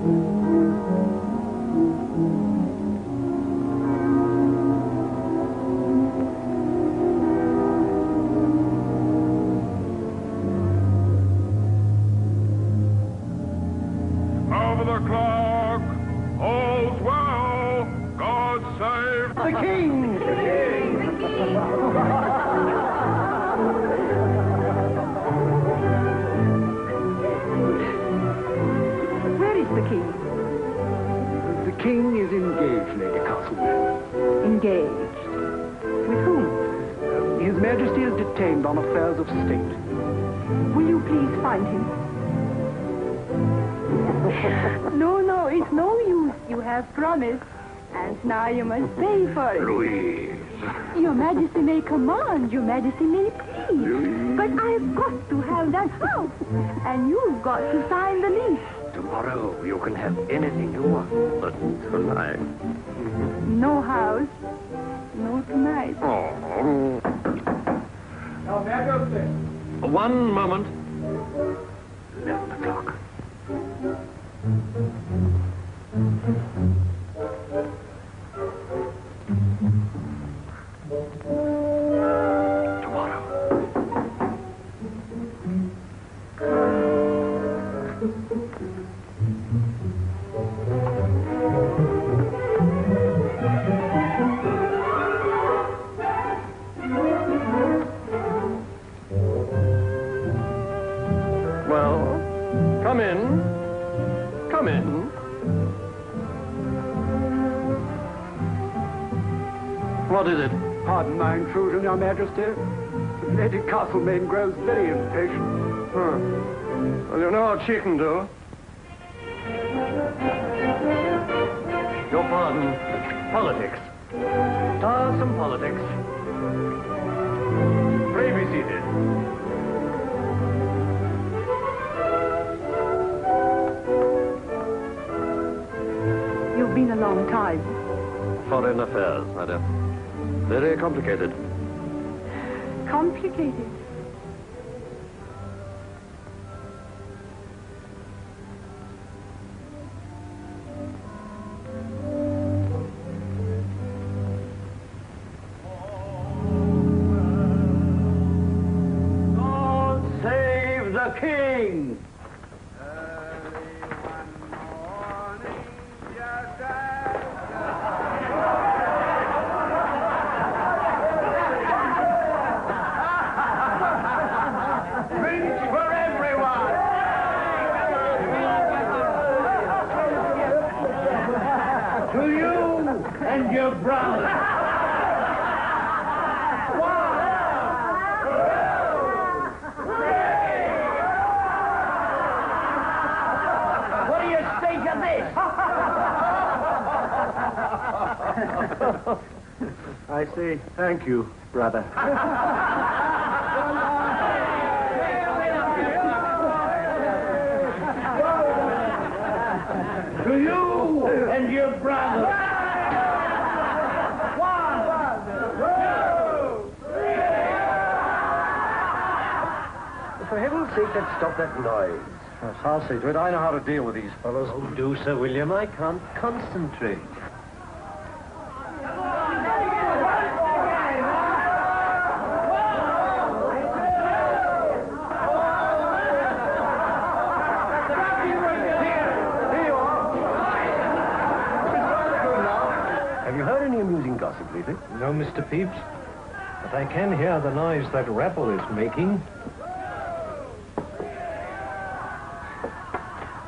Over the clock, all's well, God save The king! The king! Where is the king? The king is engaged, Lady Castlemaine. Engaged. With whom? His Majesty is detained on affairs of state. Will you please find him? No, it's no use. You have promised. And now you must pay for it. Louise. Your Majesty may command, Your Majesty may please. Louise. But I've got to have that house. And you've got to sign the lease. Tomorrow you can have anything you want, but tonight... No house. No tonight. Oh. Now, Majesty. One moment. 11 o'clock. Well, come in. Come in. What is it? Pardon my intrusion, Your Majesty. Lady Castlemaine grows very impatient. Huh. Well, you know what she can do. Your pardon. Politics. Some politics. Pray be seated. You've been a long time. Foreign affairs, madam. Very complicated. Complicated. God save the king! Your brother. What do you think of this? I say thank you, brother. To you and your brother. For heaven's sake, let's stop that noise. Yes, I'll see to it. I know how to deal with these fellows. Oh, do, Sir William. I can't concentrate. Have you heard any amusing gossip lately? No, Mr. Pepys. But I can hear the noise that Raffle is making.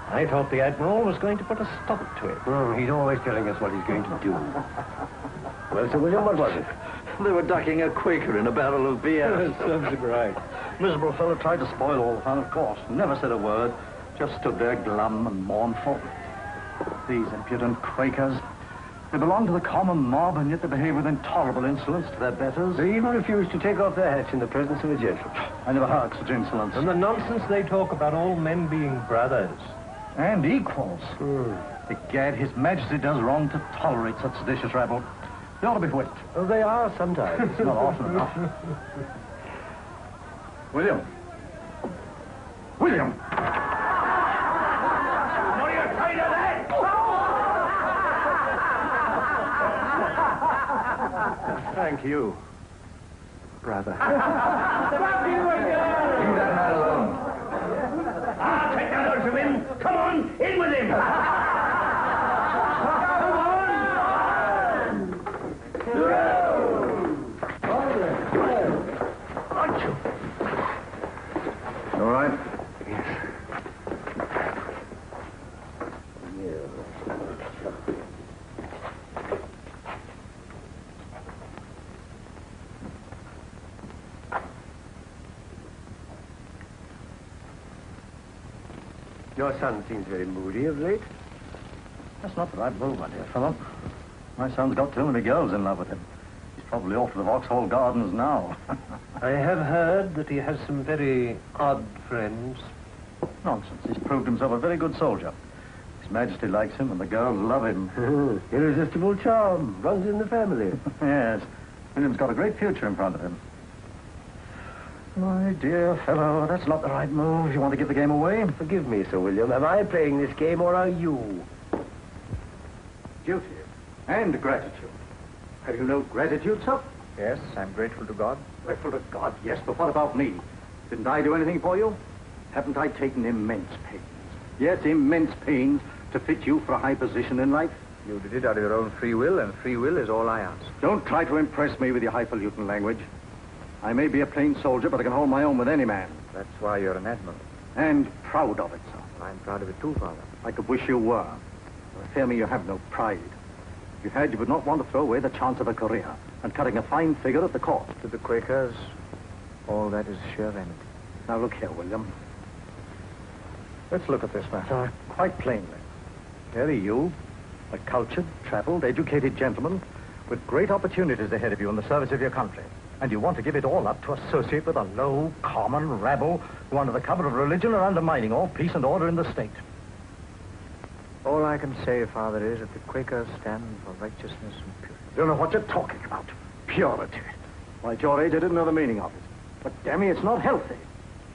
I thought the Admiral was going to put a stop to it. Oh, he's always telling us what he's going to do. Well, Sir William, what was it? They were ducking a Quaker in a barrel of beer. Serves him right. Miserable fellow tried to spoil all the fun, of course. Never said a word. Just stood there glum and mournful. These impudent Quakers. They belong to the common mob, and yet they behave with intolerable insolence to their betters. They even refused to take off their hats in the presence of a gentleman. I never heard such insolence. And the nonsense they talk about all men being brothers. And equals. Egad, His Majesty does wrong to tolerate such seditious rabble. They ought to be whipped. Oh, they are sometimes. It's not often enough. William. William! What are you afraid of that? Thank you, brother. Leave that man alone. Take that out of him. Come on, in with him. All right? Yes. Your son seems very moody of late. That's not the right move, my dear fellow. My son's got too many girls in love with him. He's probably off to the Vauxhall Gardens now. I have heard that he has some very odd friends. Nonsense. He's proved himself a very good soldier. His Majesty likes him, and the girls love him. Irresistible charm. Runs in the family. Yes. William's got a great future in front of him. My dear fellow, that's not the right move. You want to give the game away? Forgive me, Sir William. Am I playing this game or are you? Duty and gratitude. Have you no gratitude, sir? Yes, I'm grateful to God. Grateful to God, yes, but what about me? Didn't I do anything for you? Haven't I taken immense pains? Yes, immense pains to fit you for a high position in life? You did it out of your own free will, and free will is all I ask. Don't try to impress me with your highfalutin language. I may be a plain soldier, but I can hold my own with any man. That's why you're an admiral. And proud of it, sir. I'm proud of it too, Father. I could wish you were. I fear me you have no pride. If you had, you would not want to throw away the chance of a career and cutting a fine figure at the court. To the Quakers, all that is sheer vanity. Now look here, William. Let's look at this matter quite plainly. Here are you, a cultured, traveled, educated gentleman with great opportunities ahead of you in the service of your country. And you want to give it all up to associate with a low, common rabble who, under the cover of religion, are undermining all peace and order in the state. All I can say, Father, is that the Quakers stand for righteousness and purity. You don't know what you're talking about. Purity. Why, at your age, I didn't know the meaning of it. But, damn me, it's not healthy.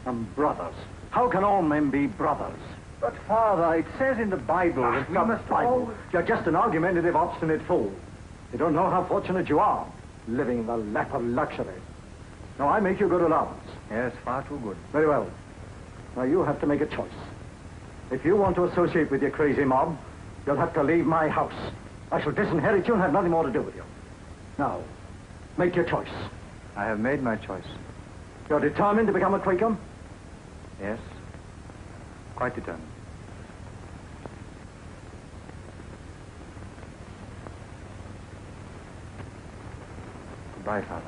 And brothers. How can all men be brothers? But, Father, it says in the Bible... You're just an argumentative, obstinate fool. You don't know how fortunate you are, living in the lap of luxury. Now, I make you good allowance. Yes, far too good. Very well. Now, you have to make a choice. If you want to associate with your crazy mob, you'll have to leave my house. I shall disinherit you and have nothing more to do with you. Now, make your choice. I have made my choice. You're determined to become a Quaker? Yes, quite determined. Goodbye, Father.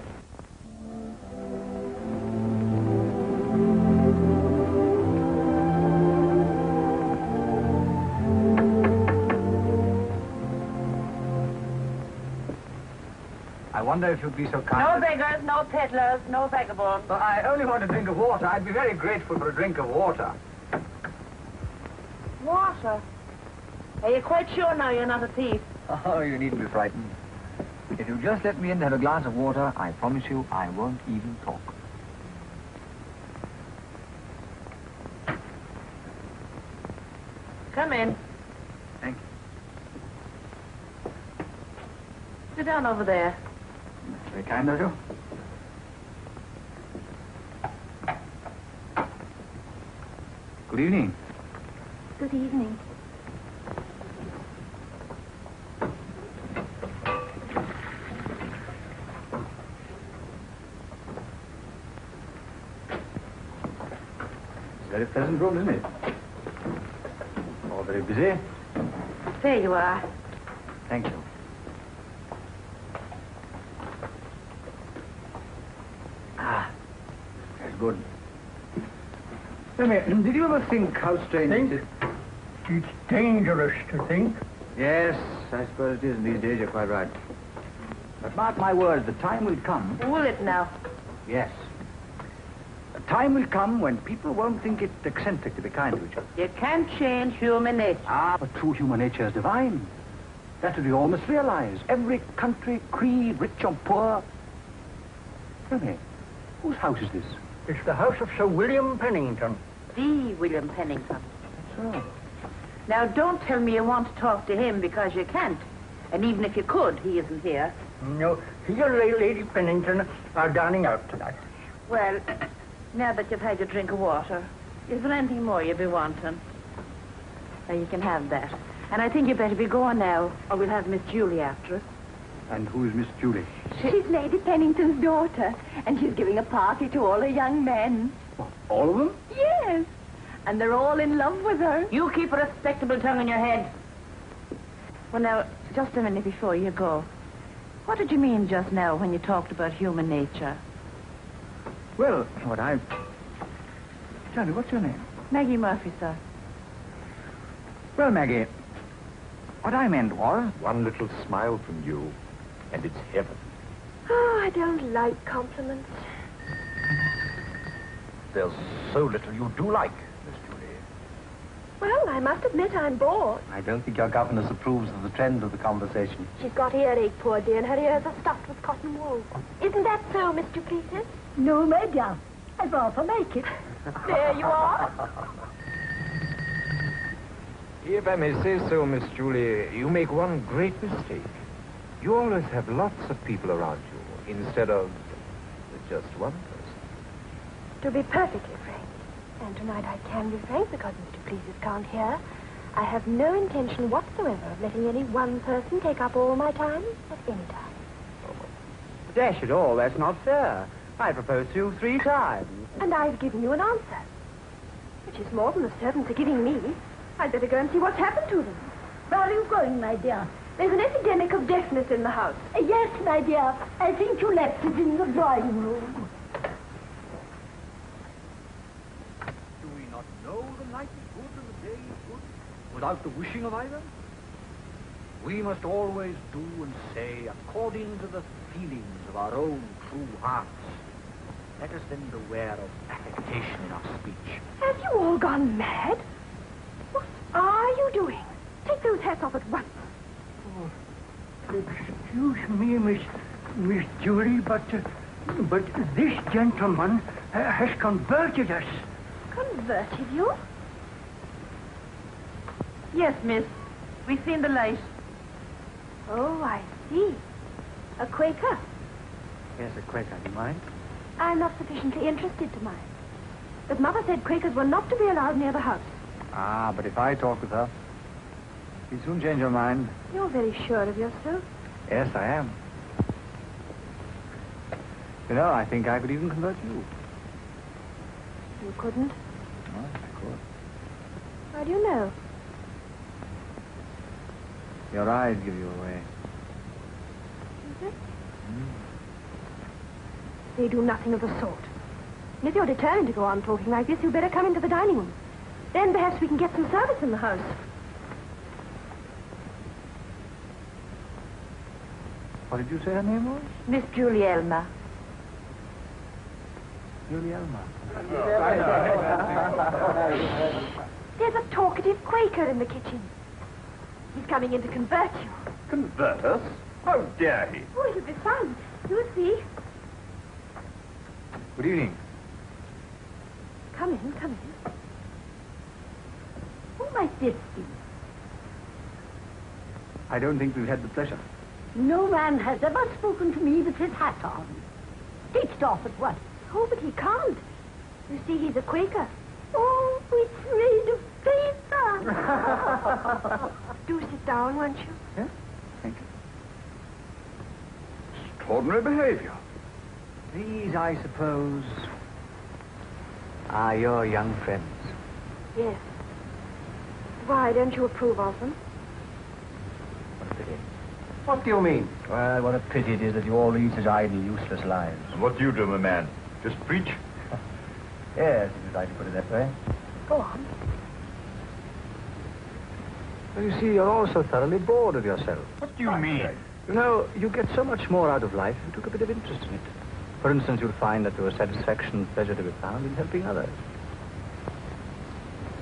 I wonder if you'd be so kind. No beggars, no peddlers, no vagabonds. But I only want a drink of water. I'd be very grateful for a drink of water. Water? Are you quite sure now you're not a thief? Oh, you needn't be frightened. If you just let me in to have a glass of water, I promise you I won't even talk. Come in. Thank you. Sit down over there. That's very kind of you. Good evening. Good evening. Very pleasant room, isn't it? All very busy. There you are. Thank you. Ah, that's good. Tell me, did you ever think how strange it is? It's dangerous to think. Yes, I suppose it is. In these days, you're quite right. But mark my words, the time will come. Will it now? Yes. The time will come when people won't think it eccentric to be kind to each other. You can't change human nature. Ah, but true human nature is divine. That's what we all must realize. Every country, creed, rich or poor. Tell me, whose house is this? It's the house of Sir William Pennington. The William Pennington. So. Now, don't tell me you want to talk to him because you can't. And even if you could, he isn't here. No, he and Lady Pennington are dining out tonight. Well, now that you've had your drink of water, is there anything more you'll be wanting? Now, you can have that. And I think you better be going now, or we'll have Miss Julie after us. And who is Miss Julie? She's Lady Pennington's daughter, and she's giving a party to all her young men. What, all of them? Yes, and they're all in love with her. You keep a respectable tongue in your head. Well, now, just a minute before you go. What did you mean just now when you talked about human nature? Well, Johnny, what's your name? Maggie Murphy, sir. Well, Maggie, what I meant was... One little smile from you, and it's heaven. Oh, I don't like compliments. There's so little you do like, Miss Julie. Well, I must admit I'm bored. I don't think your governess approves of the trend of the conversation. She's got earache, poor dear, and her ears are stuffed with cotton wool. Isn't that so, Miss Duplessis? No, my dear. I'd rather make it. There you are. If I may say so, Miss Julie, you make one great mistake. You always have lots of people around you, instead of just one person. To be perfectly frank, and tonight I can be frank because Mr. Duplessis can't hear, I have no intention whatsoever of letting any one person take up all my time at any time. Dash it all, that's not fair. I proposed to you 3 times. And I've given you an answer, which is more than the servants are giving me. I'd better go and see what's happened to them. Where are you going, my dear? There's an epidemic of deafness in the house. Yes, my dear. I think you left it in the drawing room. Do we not know the night is good and the day is good without the wishing of either? We must always do and say according to the feelings of our own true hearts. Let us then beware of affectation in our speech. Have you all gone mad? What are you doing? Take those hats off at once. Oh, excuse me, Miss Julie, but this gentleman has converted us. Converted you? Yes, miss. We've seen the light. Oh, I see. A Quaker. Yes, a Quaker, do you mind? I'm not sufficiently interested to mind. But Mother said Quakers were not to be allowed near the house. Ah, but if I talk with her, she'll soon change her mind. You're very sure of yourself. Yes, I am. You know, I think I could even convert you. You couldn't? No, I could. How do you know? Your eyes give you away. Is it? They do nothing of the sort. And if you're determined to go on talking like this, you'd better come into the dining room. Then perhaps we can get some service in the house. What did you say her name was? Miss Julie Elmer. Julie Elmer. There's a talkative Quaker in the kitchen. He's coming in to convert you. Convert us? How dare he? Oh, it'll be fun. You'll see. Good evening. Come in, come in. Who might this be? I don't think we've had the pleasure. No man has ever spoken to me with his hat on. Take it off at once. Oh, but he can't. You see, he's a Quaker. Oh, it's made of paper. Do sit down, won't you? Yes? Thank you. Extraordinary behavior. These, I suppose, are your young friends. Yes. Why, don't you approve of them? What a pity. What do you mean? Well, what a pity it is that you all lead such idle, useless lives. And what do you do, my man? Just preach? Yes, if you'd like to put it that way. Go on. Well, you see, you're all so thoroughly bored of yourself. What do you mean? You know, you get so much more out of life if you took a bit of interest in it. For instance, you'll find that there was satisfaction and pleasure to be found in helping others.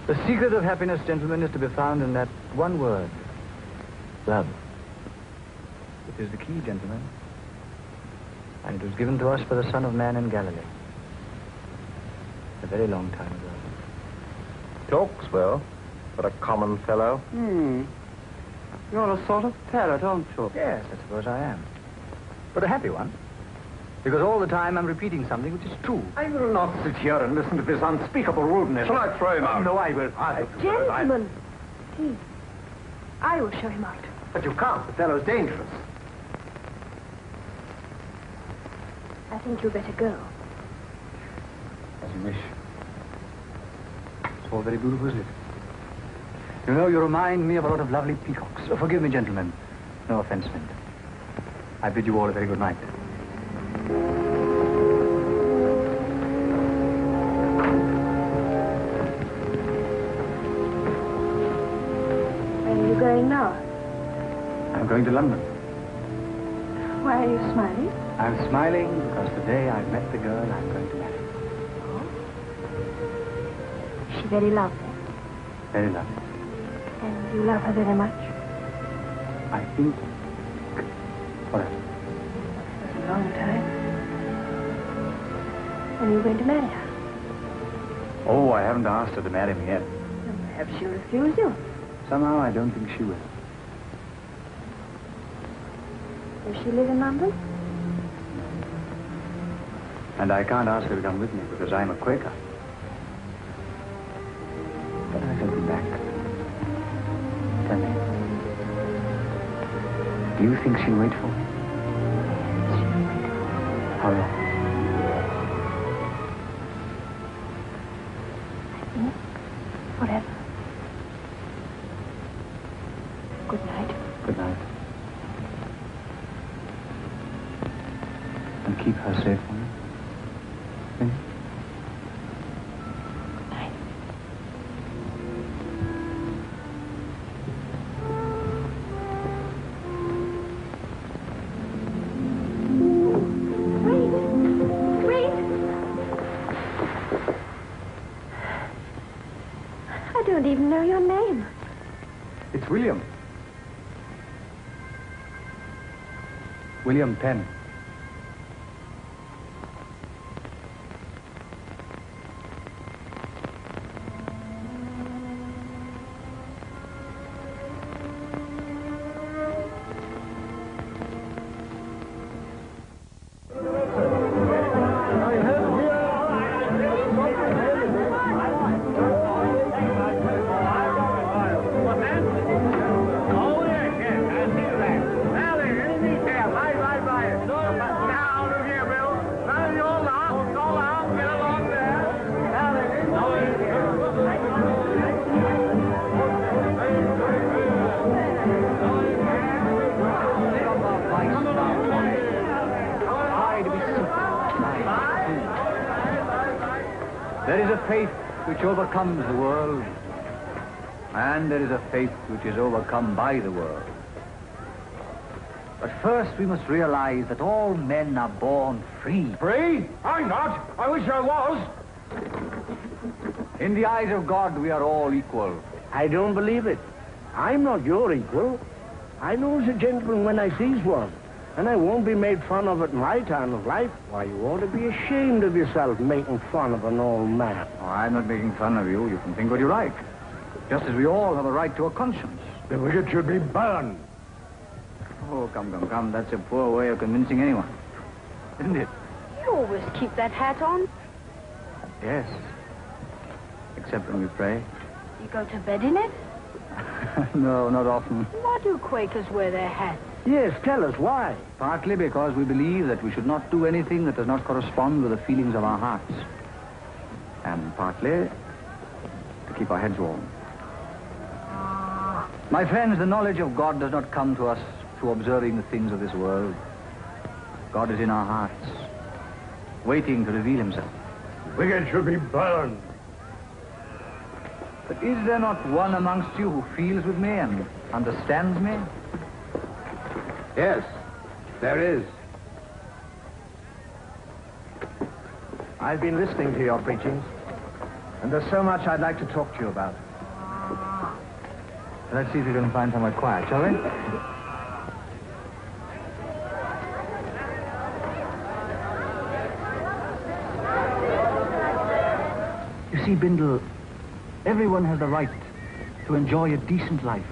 The secret of happiness, gentlemen, is to be found in that one word. Love. It is the key, gentlemen. And it was given to us by the Son of Man in Galilee. A very long time ago. Talks well, but a common fellow. You're a sort of parrot, aren't you? Yes, I suppose I am. but a happy one. Because all the time I'm repeating something which is true. I will not sit here and listen to this unspeakable rudeness. Shall I throw him out? No, I will. Gentlemen, please. I will show him out. But you can't. The fellow's dangerous. I think you'd better go. As you wish. It's all very beautiful, isn't it? You know, you remind me of a lot of lovely peacocks. Oh, forgive me, gentlemen. No offense meant. I bid you all a very good night. Where are you going now? I'm going to London. Why are you smiling? I'm smiling because today I've met the girl I'm going to marry. Is she very lovely? Very lovely. And you love her very much? I think... What? For a long time. And you're going to marry her? Oh, I haven't asked her to marry me yet. Well, perhaps she'll refuse you. Somehow I don't think she will. Does she live in London? And I can't ask her to come with me because I'm a Quaker. But I shall be back. Tell me. Do you think she'll wait for me? How long? Forever. Good night. Good night. And keep her safe for me. Hmm? Good night. Wait. I don't even know your name. It's William. William Penn. There is a faith which overcomes the world, and there is a faith which is overcome by the world. But first we must realize that all men are born free. Free? I'm not. I wish I was. In the eyes of God, we are all equal. I don't believe it. I'm not your equal. I knows a gentleman when I sees one. And I won't be made fun of at my time of life. Why, you ought to be ashamed of yourself making fun of an old man. Oh, I'm not making fun of you. You can think what you like. Just as we all have a right to a conscience. The wicked should be burned. Oh, come. That's a poor way of convincing anyone. Isn't it? You always keep that hat on. Yes. Except when we pray. You go to bed in it? No, not often. Why do Quakers wear their hats? Yes, tell us why. Partly because we believe that we should not do anything that does not correspond with the feelings of our hearts. And partly to keep our heads warm. My friends, the knowledge of God does not come to us through observing the things of this world. God is in our hearts, waiting to reveal himself. Wicked should be burned. But is there not one amongst you who feels with me and understands me? Yes, there is. I've been listening to your preachings, and there's so much I'd like to talk to you about. Let's see if we can find somewhere quiet, shall we? You see, Bindle, everyone has the right to enjoy a decent life.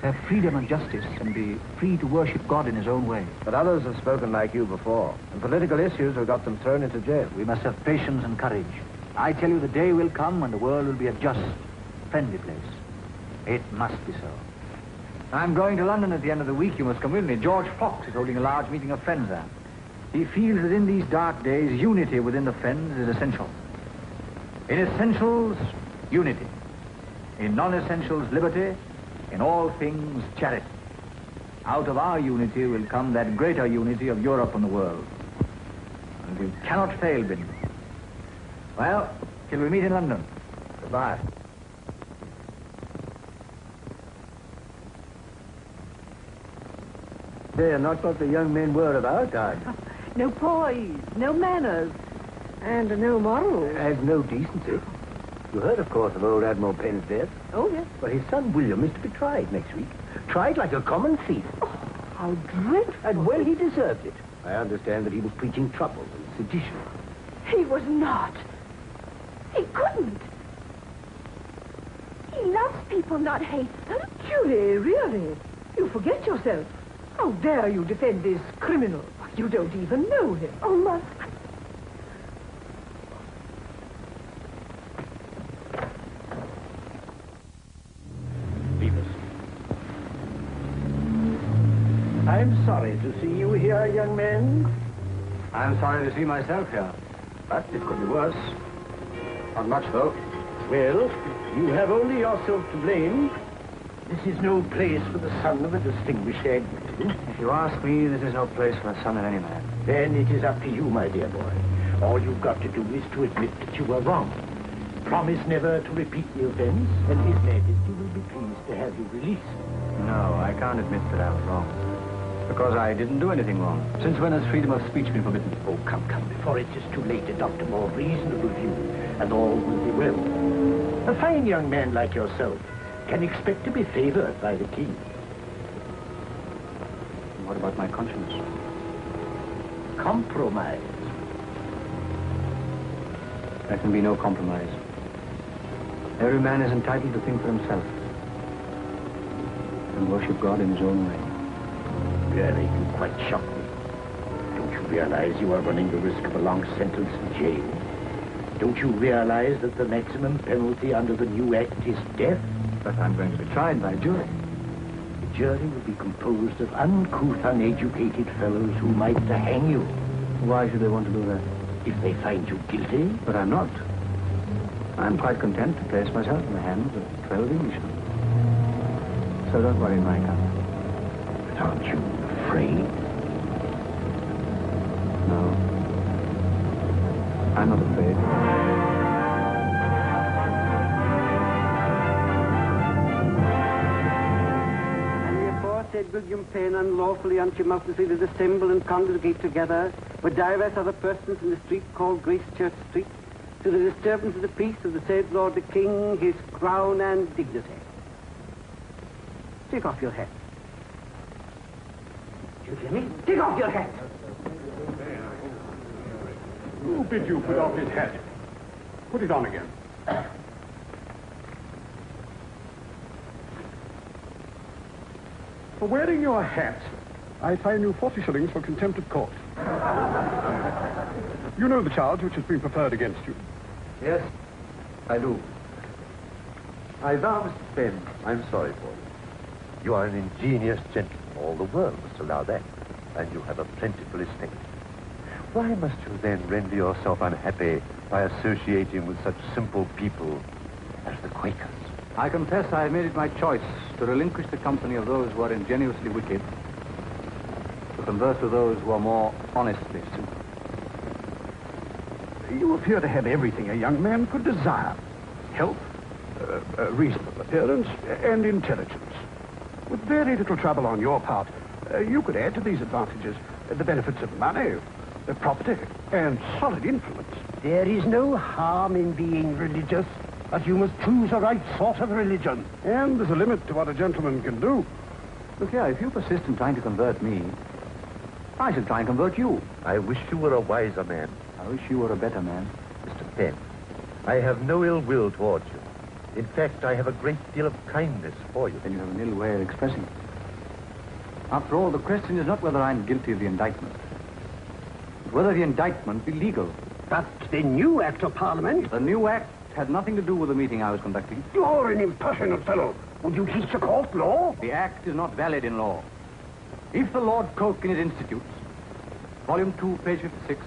to have freedom and justice and be free to worship God in his own way. But others have spoken like you before, and political issues have got them thrown into jail. We must have patience and courage. I tell you, the day will come when the world will be a just, friendly place. It must be so. I'm going to London at the end of the week. You must come with me. George Fox is holding a large meeting of Friends there. He feels that in these dark days, unity within the Friends is essential. In essentials, unity. In non-essentials, liberty. In all things, charity. Out of our unity will come that greater unity of Europe and the world. And we cannot fail, Bin. Well, till we meet in London. Goodbye. They're not what the young men were of our time. No poise, no manners, and no morals. And no decency. You heard, of course, of old Admiral Penn's death. Oh, yes. Well, his son William is to be tried next week. Tried like a common thief. Oh, how dreadful. And well, he deserved it. I understand that he was preaching trouble and sedition. He was not. He couldn't. He loves people, not hates them. Julie, really? You forget yourself. How dare you defend this criminal? You don't even know him. Oh, Mother. Leave us. I'm sorry to see you here, young man. I'm sorry to see myself here. But it could be worse. Not much, though. Well, you have only yourself to blame. This is no place for the son of a distinguished admiral. If you ask me, this is no place for a son of any man. Then it is up to you, my dear boy. All you've got to do is to admit that you were wrong. Promise never to repeat the offense, and His Majesty will be pleased to have you released. No, I can't admit that I was wrong. Because I didn't do anything wrong. Since when has freedom of speech been forbidden? Oh, come, before it is too late, adopt a more reasonable view, and all will be well. A fine young man like yourself can expect to be favored by the king. What about my conscience? Compromise. There can be no compromise. Every man is entitled to think for himself and worship God in his own way. Really, you quite shock me. Don't you realize you are running the risk of a long sentence in jail? Don't you realize that the maximum penalty under the new act is death? But I'm going to be tried by a jury. The jury will be composed of uncouth, uneducated fellows who might hang you. Why should they want to do that? If they find you guilty. But I'm not. I'm quite content to place myself in the hands of 12 Englishmen. So don't worry, my cousin. But aren't you afraid? No. I'm not afraid. Said William Penn unlawfully untumultuously did assemble and congregate together with divers other persons in the street called Gracechurch Street to the disturbance of the peace of the said Lord the King, his crown and dignity. Take off your hat. Do you hear me? Take off your hat! Who bid you put off his hat? Put it on again. For wearing your hat, I fine you 40 shillings for contempt of court. You know the charge which has been preferred against you. Yes, I do. I vow, Mr. Penn, I'm sorry for you. You are an ingenious gentleman. All the world must allow that. And you have a plentiful estate. Why must you then render yourself unhappy by associating with such simple people as the Quakers? I confess I have made it my choice to relinquish the company of those who are ingenuously wicked, to converse with those who are more honestly simple. You appear to have everything a young man could desire. Health, reasonable appearance, and intelligence. With very little trouble on your part, you could add to these advantages the benefits of money, property, and solid influence. There is no harm in being religious, but you must choose the right sort of religion. And there's a limit to what a gentleman can do. Look here, if you persist in trying to convert me, I shall try and convert you. I wish you were a wiser man. I wish you were a better man. Mr. Penn, I have no ill will towards you. In fact, I have a great deal of kindness for you. Then you have an ill way of expressing it. After all, the question is not whether I'm guilty of the indictment, but whether the indictment be legal. But the new Act of Parliament... The new act had nothing to do with the meeting I was conducting. You're an impertinent fellow. Would you teach the court law? The act is not valid in law. If the Lord Coke in his Institutes, Volume 2, page 56,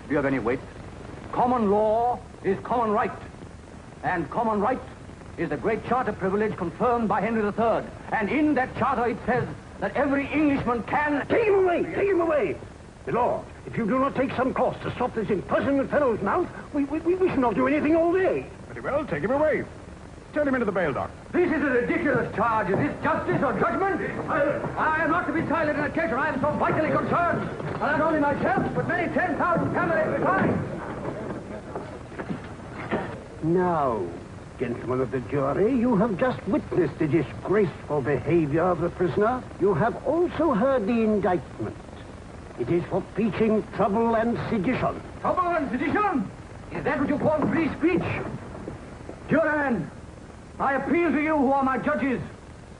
if you have any weight, common law is common right. And common right is the great charter privilege confirmed by Henry III. And in that charter it says that every Englishman can... Take him away! Take him away! My lord, if you do not take some course to stop this impertinent fellow's mouth, we shall not do anything all day. Very well, take him away. Turn him into the bail dock. This is a ridiculous charge. Is this justice or judgment? I am not to be silent in a case where I am so vitally concerned. And not only myself, but many 10,000 families besides. Now, gentlemen of the jury, you have just witnessed the disgraceful behavior of the prisoner. You have also heard the indictment. It is for preaching trouble and sedition. Trouble and sedition? Is that what you call free speech? Jurymen, I appeal to you who are my judges,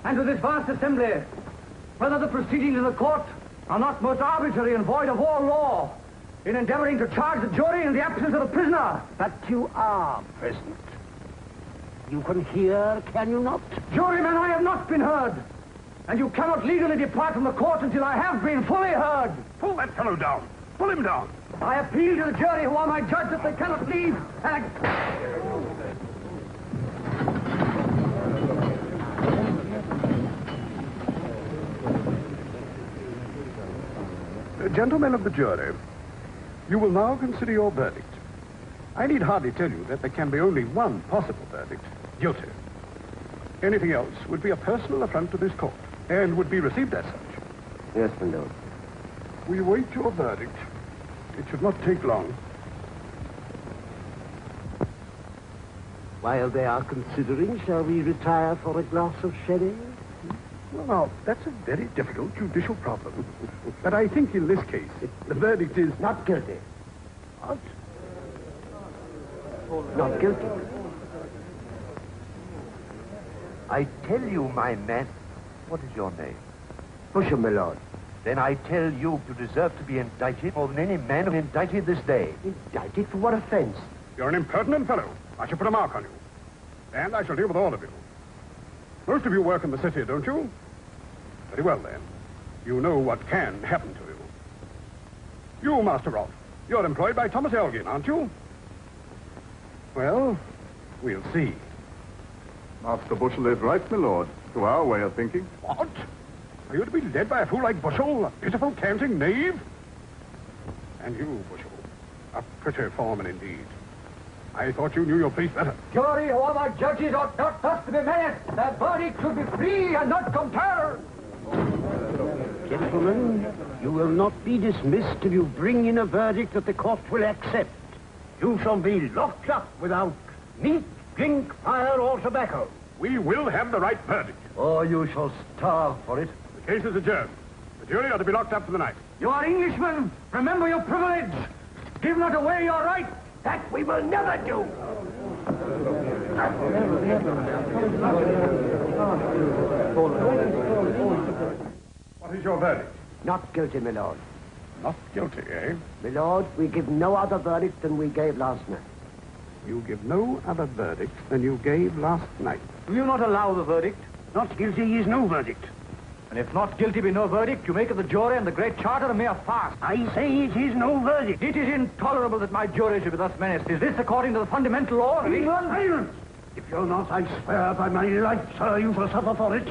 and to this vast assembly, whether the proceedings of the court are not most arbitrary and void of all law in endeavoring to charge the jury in the absence of the prisoner. But you are present. You can hear, can you not? Jurymen, I have not been heard. And you cannot legally depart from the court until I have been fully heard. Pull that fellow down. Pull him down. I appeal to the jury who are my judge that they cannot leave. Gentlemen of the jury, you will now consider your verdict. I need hardly tell you that there can be only one possible verdict, guilty. Anything else would be a personal affront to this court, and would be received as such. Yes, my lord. We await your verdict. It should not take long. While they are considering, shall we retire for a glass of sherry? Well, now, that's a very difficult judicial problem. But I think in this case, the verdict is... Not guilty. What? Not guilty. I tell you, my man, what is your name? Vulliamy, my lord. Then I tell you deserve to be indicted more than any man who indicted this day. Indicted for what offense? You're an impertinent fellow. I shall put a mark on you. And I shall deal with all of you. Most of you work in the city, don't you? Very well, then. You know what can happen to you. You, Master Rolfe, you're employed by Thomas Elgin, aren't you? Well, we'll see. Master Bushel is right, my lord, to our way of thinking. What? Are you to be led by a fool like Bushel, a pitiful, canting knave? And you, Bushel, a pretty foreman indeed. I thought you knew your place better. Jury, who are my judges, ought not thus to be menaced. Their verdict should be free and not compelled. Gentlemen, you will not be dismissed till you bring in a verdict that the court will accept. You shall be locked up without meat, drink, fire, or tobacco. We will have the right verdict. Or you shall starve for it. The case is adjourned. The jury are to be locked up for the night. You are Englishmen. Remember your privilege. Give not away your right. That we will never do. What is your verdict? Not guilty, my lord. Not guilty, eh? My lord, we give no other verdict than we gave last night. You give no other verdict than you gave last night. Do you not allow the verdict? Not guilty is no verdict. And if not guilty be no verdict, you make of the jury and the Great Charter a mere farce. I say it is no verdict. It is intolerable that my jury should be thus menaced. Is this according to the fundamental law of England? Silence! If you're not, I swear by my life, sir, you shall suffer for it.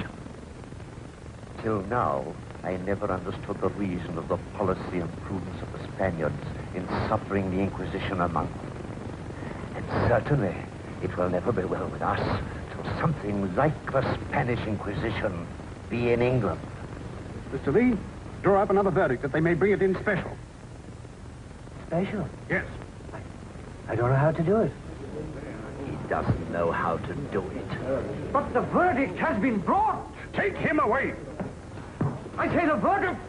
Till now, I never understood the reason of the policy and prudence of the Spaniards in suffering the Inquisition among them. And certainly, it will never be well with us till something like the Spanish Inquisition be in England. Mr. Lee, draw up another verdict that they may bring it in special. Special? Yes. I don't know how to do it. He doesn't know how to do it. But the verdict has been brought. Take him away. I say the verdict...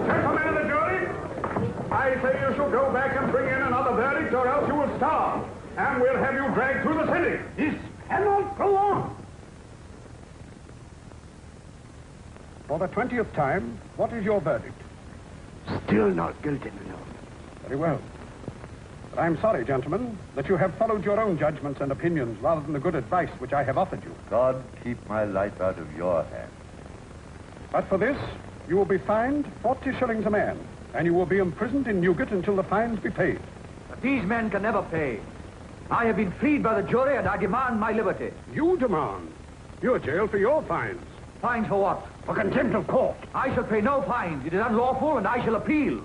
Gentlemen of the jury, I say you shall go back and bring in another verdict or else you will starve. and we'll have you dragged through the city. This cannot go on. For the 20th time, what is your verdict? Still not guilty, my lord. Very well. But I'm sorry, gentlemen, that you have followed your own judgments and opinions rather than the good advice which I have offered you. God keep my life out of your hands. But for this, you will be fined 40 shillings a man, and you will be imprisoned in Newgate until the fines be paid. But these men can never pay. I have been freed by the jury, and I demand my liberty. You demand? You're jailed for your fines. Fines for what? For contempt of court. I shall pay no fines. It is unlawful, and I shall appeal.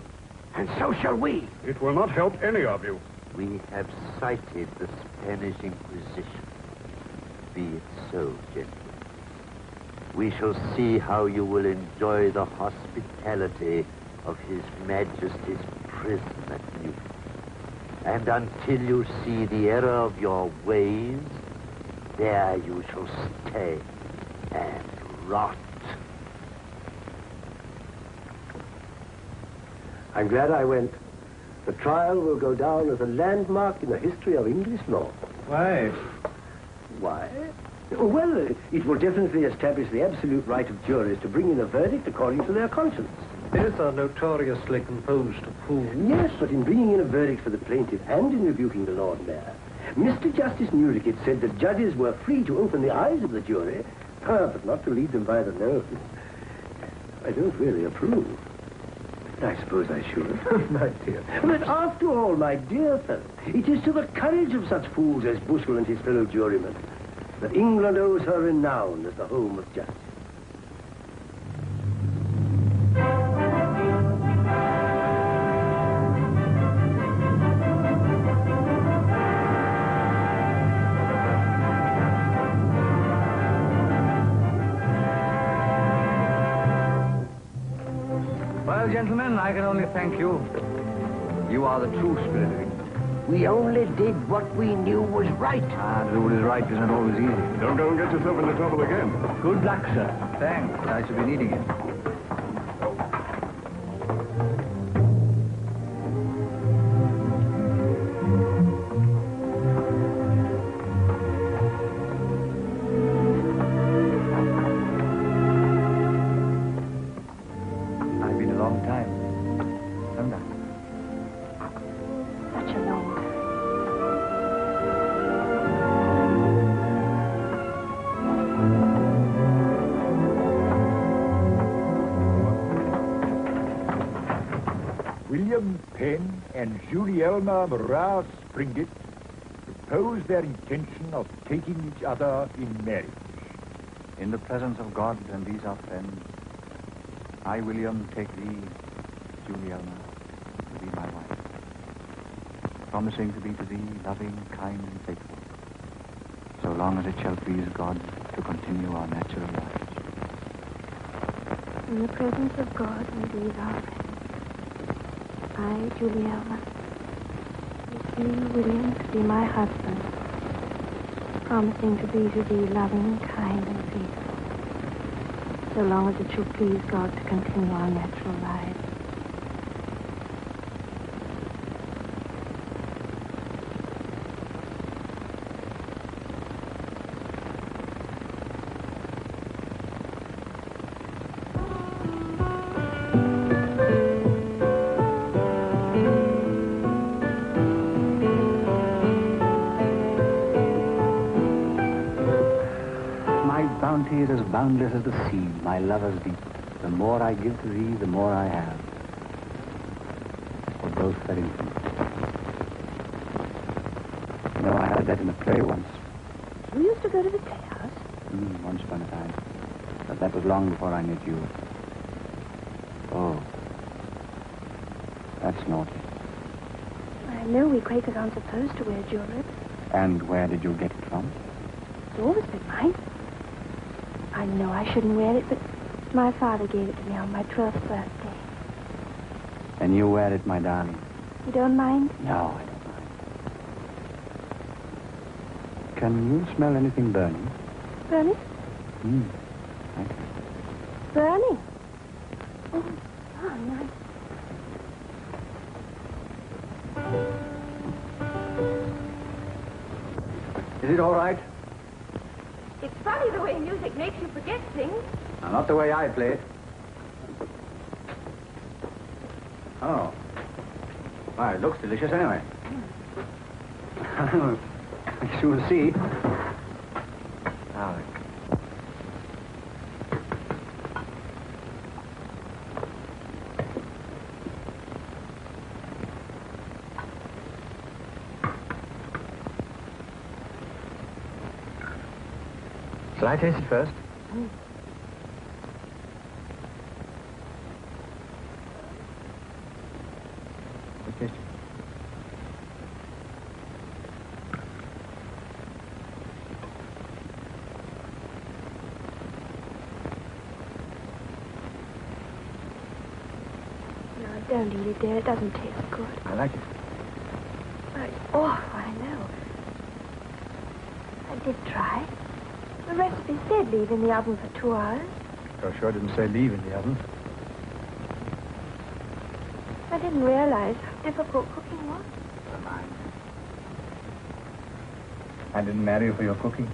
And so shall we. It will not help any of you. We have cited the Spanish Inquisition. Be it so, gentlemen. We shall see how you will enjoy the hospitality of His Majesty's prison at Newgate. And until you see the error of your ways, there you shall stay and rot. I'm glad I went. The trial will go down as a landmark in the history of English law. Why? Why? Well, it will definitely establish the absolute right of juries to bring in a verdict according to their conscience. Both are notoriously composed of fools. Yes, but in bringing in a verdict for the plaintiff and in rebuking the Lord Mayor, Mr. Justice Newdigate said that judges were free to open the eyes of the jury, but not to lead them by the nose. I don't really approve. I suppose I should. My dear. But after all, my dear fellow, it is to the courage of such fools as Bushell and his fellow jurymen that England owes her renown as the home of justice. Well, gentlemen, I can only thank you. You are the true spirit of England. We only did what we knew was right. To do what is right isn't always easy. Don't go and get yourself into trouble again. Good luck, sir. Thanks. I shall be needing it. I've been a long time, haven't I? Such a long time. William Penn and Julielma Marat Springett propose their intention of taking each other in marriage. In the presence of God and these our friends, I, William, take thee, Julielma, to be my wife, promising to be to thee loving, kind, and faithful, so long as it shall please God to continue our natural lives. In the presence of God and these our friends, I, Julielma, take thee, William, to be my husband, promising to be to thee loving, kind, and faithful, so long as it shall please God to continue our natural lives. Bounty is as boundless as the sea, my love as deep. The more I give to thee, the more I have. For both are infinite. You know, I heard that in a play once. You used to go to the playhouse? Once upon a time. But that was long before I met you. Oh. That's naughty. I know we Quakers aren't supposed to wear jewelry. And where did you get it from? It's always been mine. I know I shouldn't wear it, but my father gave it to me on my 12th birthday. Then you wear it, my darling. You don't mind? No, I don't mind. Can you smell anything burning? Burning? Thank you. Burning? Oh, nice. Is it all right? It's funny the way music makes you forget things. Now, not the way I play it. Oh. Why, it looks delicious anyway. Soon see. Now, shall I taste it first? Taste it. No, don't eat it, dear. It doesn't taste good. I like it. Well, it's awful, I know. I did try. The recipe said leave in the oven for 2 hours. So sure didn't say leave in the oven. I didn't realize how difficult cooking was. Never mind. I didn't marry you for your cooking.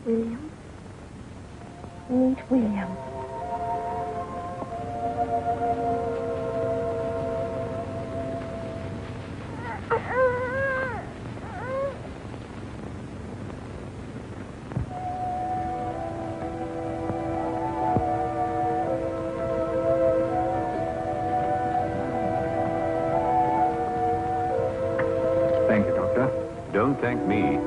William. Meet William. Thank you, Doctor. Don't thank me.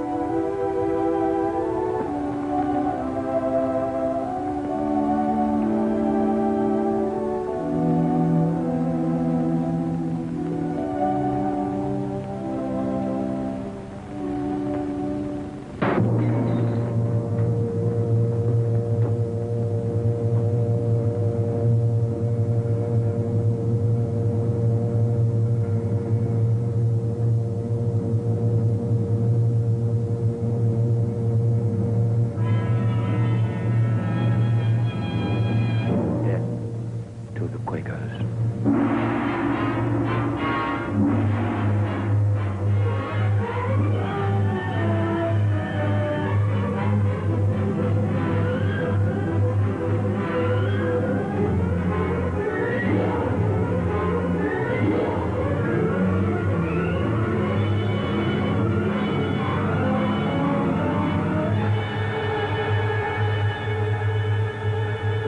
To the Quakers.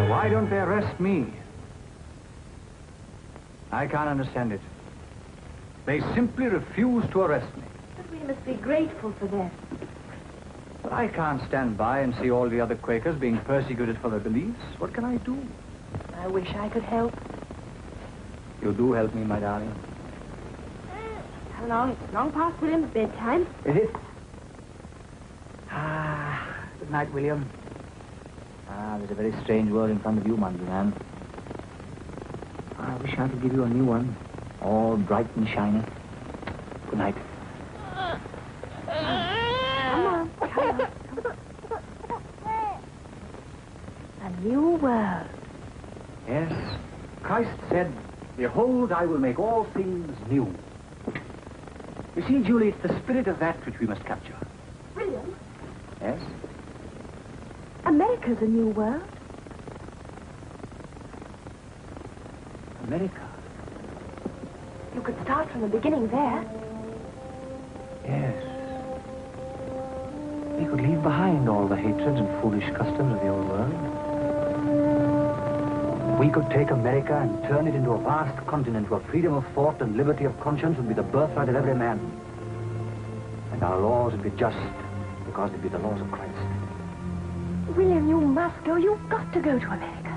Why don't they arrest me? I can't understand it. They simply refuse to arrest me. But we must be grateful for that. But I can't stand by and see all the other Quakers being persecuted for their beliefs. What can I do? I wish I could help. You do help me, my darling. How long? It's long past William's bedtime. Is it? Ah, good night, William. Ah, there's a very strange world in front of you, my little man. I wish I could give you a new one. All bright and shiny. Good night. Come on, come on. A new world. Yes. Christ said, "Behold, I will make all things new." You see, Julie, it's the spirit of that which we must capture. William, Yes? America's a new world. America? You could start from the beginning there. Yes. We could leave behind all the hatreds and foolish customs of the old world. We could take America and turn it into a vast continent where freedom of thought and liberty of conscience would be the birthright of every man. And our laws would be just because they'd be the laws of Christ. William, you must go. You've got to go to America.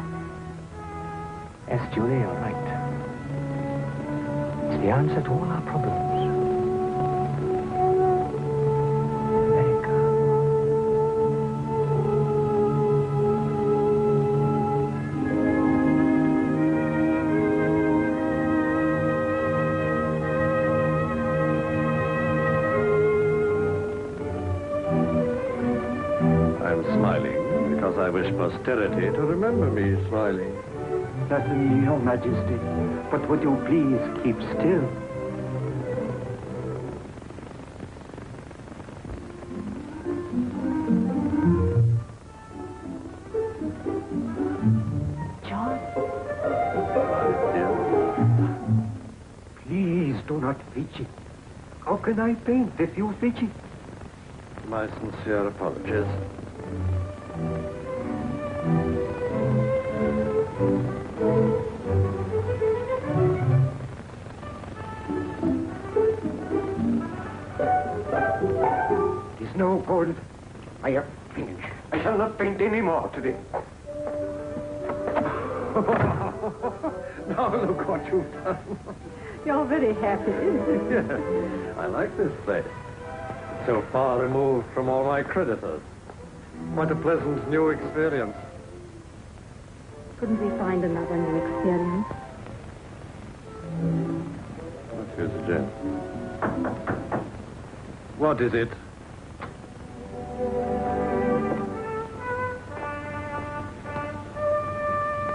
Yes, Julie, you're right. It's the answer to all our problems. I'm smiling because I wish posterity to remember me smiling. Certainly, Your Majesty. But would you please keep still? John? Please do not fidget. How can I paint if you fidget? My sincere apologies. It is no good. I have finished. I shall not paint any more today. Now look what you've done. You're very happy. Yes, I like this place. So far removed from all my creditors. What a pleasant new experience. Couldn't we find another new experience? What do you suggest? What is it?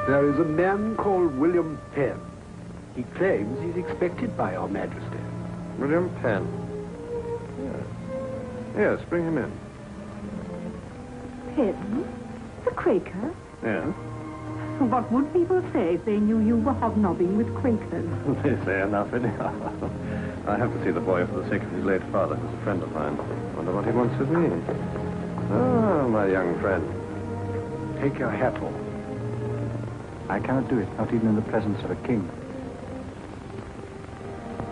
There is a man called William Penn. He claims he's expected by Your Majesty. William Penn. Yes, bring him in. Penn? The Quaker? Yes? What would people say if they knew you were hobnobbing with Quakers? They say enough anyhow. I have to see the boy for the sake of his late father, who's a friend of mine. Wonder what he wants with me. Ah, my young friend. Take your hat off. I cannot do it, not even in the presence of a king.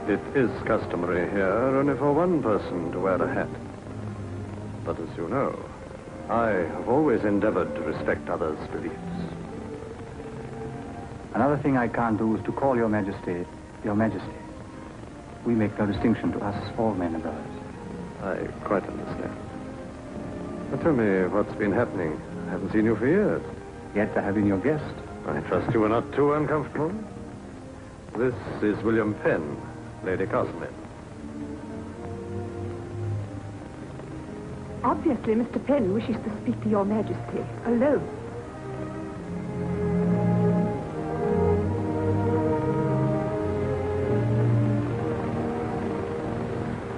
It is customary here only for one person to wear a hat. But as you know, I have always endeavored to respect others' beliefs. Another thing I can't do is to call Your Majesty, Your Majesty. We make no distinction to us, all men and brothers. I quite understand. Now tell me what's been happening. I haven't seen you for years. Yet I have been your guest. I trust you are not too uncomfortable. This is William Penn, Lady Castleman. Obviously, Mr. Penn wishes to speak to Your Majesty alone.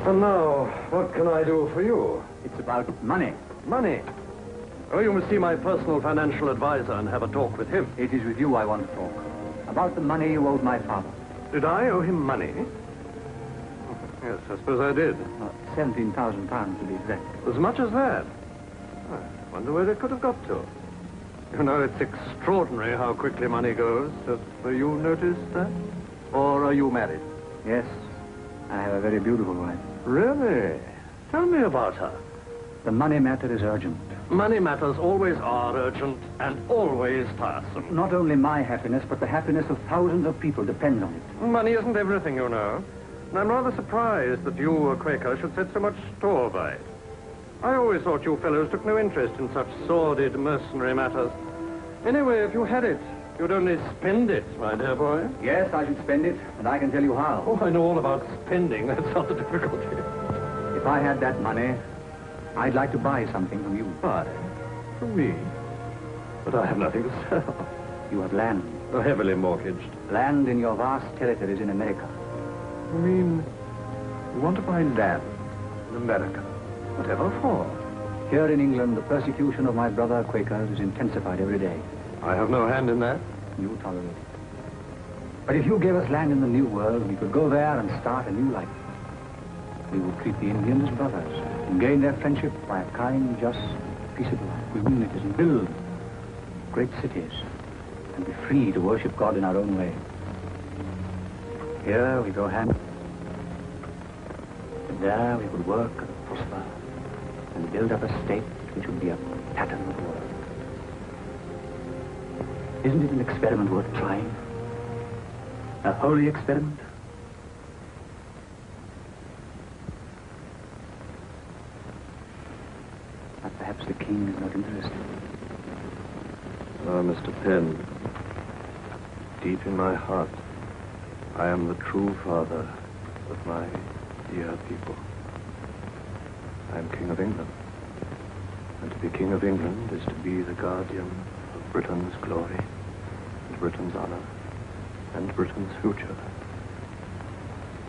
And now, what can I do for you? It's about money. Money? Oh, you must see my personal financial advisor and have a talk with him. It is with you I want to talk. About the money you owed my father. Did I owe him money? Yes, I suppose I did. 17,000 pounds to be exact. As much as that? I wonder where it could have got to. You know, it's extraordinary how quickly money goes. Have you noticed that? Or are you married? Yes, I have a very beautiful wife. Really? Tell me about her. The money matter is urgent. Money matters always are urgent and always tiresome. Not only my happiness, but the happiness of thousands of people depends on it. Money isn't everything, you know. And I'm rather surprised that you, a Quaker, should set so much store by it. I always thought you fellows took no interest in such sordid, mercenary matters. Anyway, if you had it, you'd only spend it, my dear boy. Yes, I should spend it, and I can tell you how. Oh, I know all about spending. That's not the difficulty. If I had that money, I'd like to buy something from you. Buy? From me? But I have nothing to sell. You have land. Heavily mortgaged. Land in your vast territories in America. You mean You want to buy land in America. Whatever for? Here in England, the persecution of my brother Quakers is intensified every day. I have no hand in that. You tolerate it. But if you gave us land in the New World, we could go there and start a new life. We would treat the Indians as brothers and gain their friendship by a kind, just, peaceable life with communities and build great cities and be free to worship God in our own way. Here we go hand. And there we would work and prosper and build up a state which would be a pattern of the world. Isn't it an experiment worth trying? A holy experiment? But perhaps the king is not interested. Ah, Mr. Penn, deep in my heart, I am the true father of my dear people. I am King of England. And to be King of England is to be the guardian of Britain's glory, and Britain's honor, and Britain's future.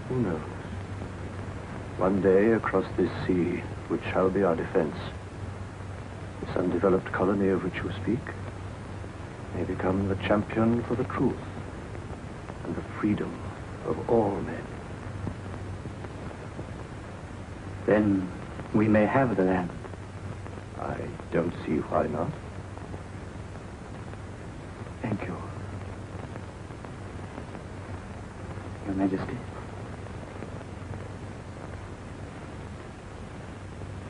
Who knows? One day across this sea, which shall be our defense, this undeveloped colony of which you speak may become the champion for the truth and the freedom of all men. Then we may have the land. I don't see why not. Thank you, Your Majesty.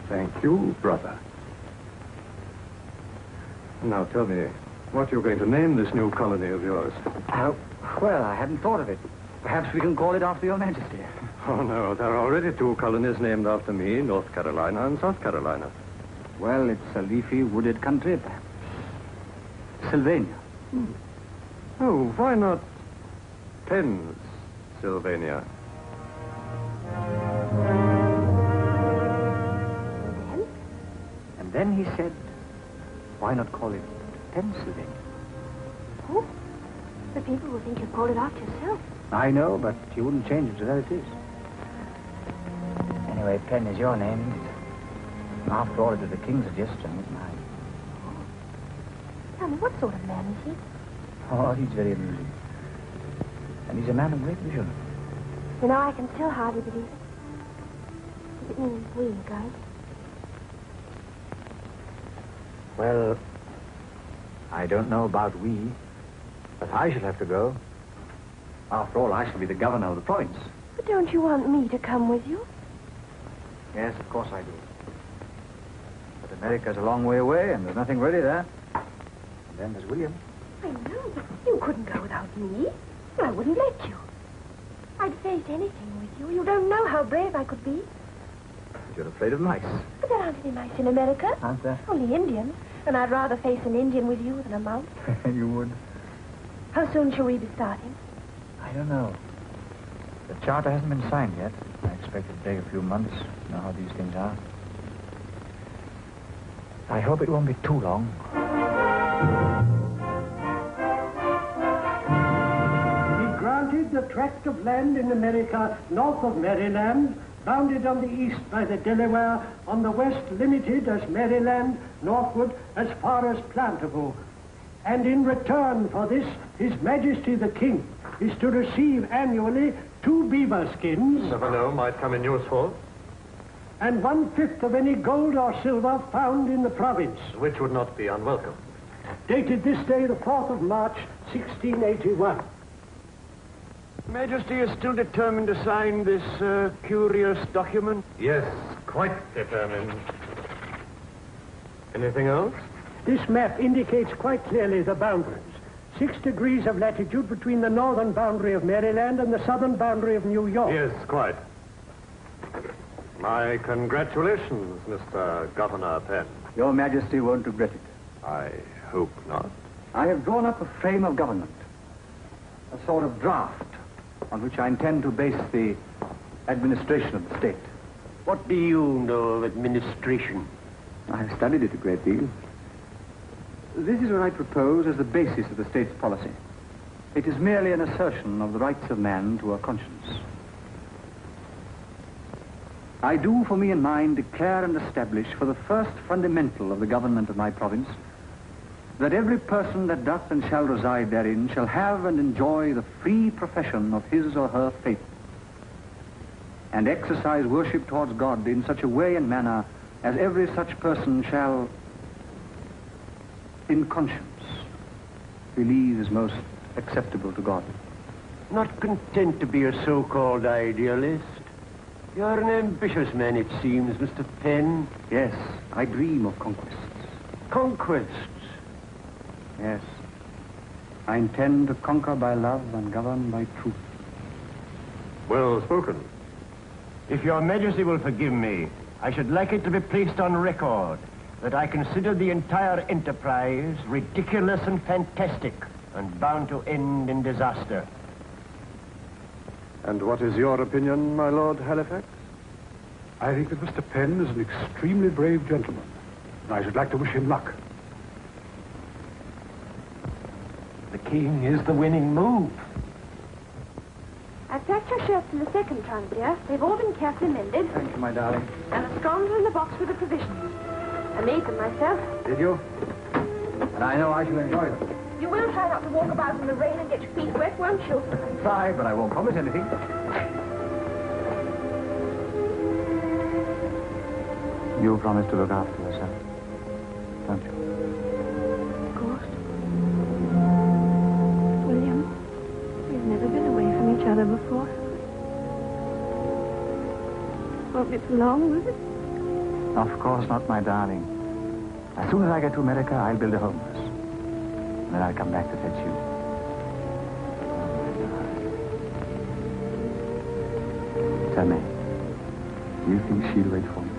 Thank you, brother. Now tell me, what you're going to name this new colony of yours? Well, I hadn't thought of it. Perhaps we can call it after Your Majesty. Oh, no, there are already two colonies named after me, North Carolina and South Carolina. Well, it's a leafy, wooded country, perhaps. Sylvania. Oh, why not Penn's Sylvania? And then he said, why not call it Pennsylvania? Oh, the people will think you called it after yourself. I know, but you wouldn't change it to that it is. Anyway, Penn is your name, isn't it? After all, it was the king's suggestion, not mine. Tell me, what sort of man is he? Oh, he's very amusing. And he's a man of great vision. You know, I can still hardly believe it. Does it mean we, guys? Well, I don't know about we, but I shall have to go. After all, I shall be the governor of the province. But don't you want me to come with you? Yes, of course I do. But America's a long way away, and there's nothing ready there. And then there's William. I know, but you couldn't go without me. I wouldn't let you. I'd face anything with you. You don't know how brave I could be. You're afraid of mice. But there aren't any mice in America. Aren't there? Only Indians. And I'd rather face an Indian with you than a mouse. You would? How soon shall we be starting? I don't know. The charter hasn't been signed yet. I expect it'll take a few months. You know how these things are. I hope it won't be too long. He granted the tract of land in America north of Maryland, bounded on the east by the Delaware, on the west limited as Maryland, northward as far as Plantagenet. And in return for this, His Majesty the King is to receive annually 2 beaver skins. Never know, might come in useful. And 1/5 of any gold or silver found in the province. Which would not be unwelcome. Dated this day, the 4th of March, 1681. Majesty is still determined to sign this curious document? Yes, quite determined. Anything else? This map indicates quite clearly the boundaries. 6 degrees of latitude between the northern boundary of Maryland and the southern boundary of New York. Yes, quite. My congratulations, Mr. Governor Penn. Your Majesty won't regret it. I hope not. I have drawn up a frame of government, a sort of draft on which I intend to base the administration of the state. What do you know of administration? I have studied it a great deal. This is what I propose as the basis of the state's policy. It is merely an assertion of the rights of man to a conscience. I do, for me and mine, declare and establish for the first fundamental of the government of my province, that every person that doth and shall reside therein shall have and enjoy the free profession of his or her faith, and exercise worship towards God in such a way and manner as every such person shall, in conscience, believe is most acceptable to God. Not content to be a so-called idealist. You're an ambitious man, it seems, Mr. Penn. Yes, I dream of conquests. Conquests? Yes. I intend to conquer by love and govern by truth. Well spoken. If your Majesty will forgive me, I should like it to be placed on record that I consider the entire enterprise ridiculous and fantastic and bound to end in disaster. And what is your opinion, my Lord Halifax? I think that Mr. Penn is an extremely brave gentleman, and I should like to wish him luck. The king is the winning move. I've packed your shirts in the second trunk, dear. They've all been carefully mended. Thank you, my darling. And the scones are in the box with the provisions. I made them myself. Did you? And I know I shall enjoy them. You will try not to walk about in the rain and get your feet wet, won't you? Try, but I won't promise anything. You promised to look after yourself, don't you? Of course. William, we've never been away from each other before. Won't be too long, will it? Of course not, my darling. As soon as I get to America, I'll build a home for us. And then I'll come back to fetch you. Tell me, do you think she'll wait for me?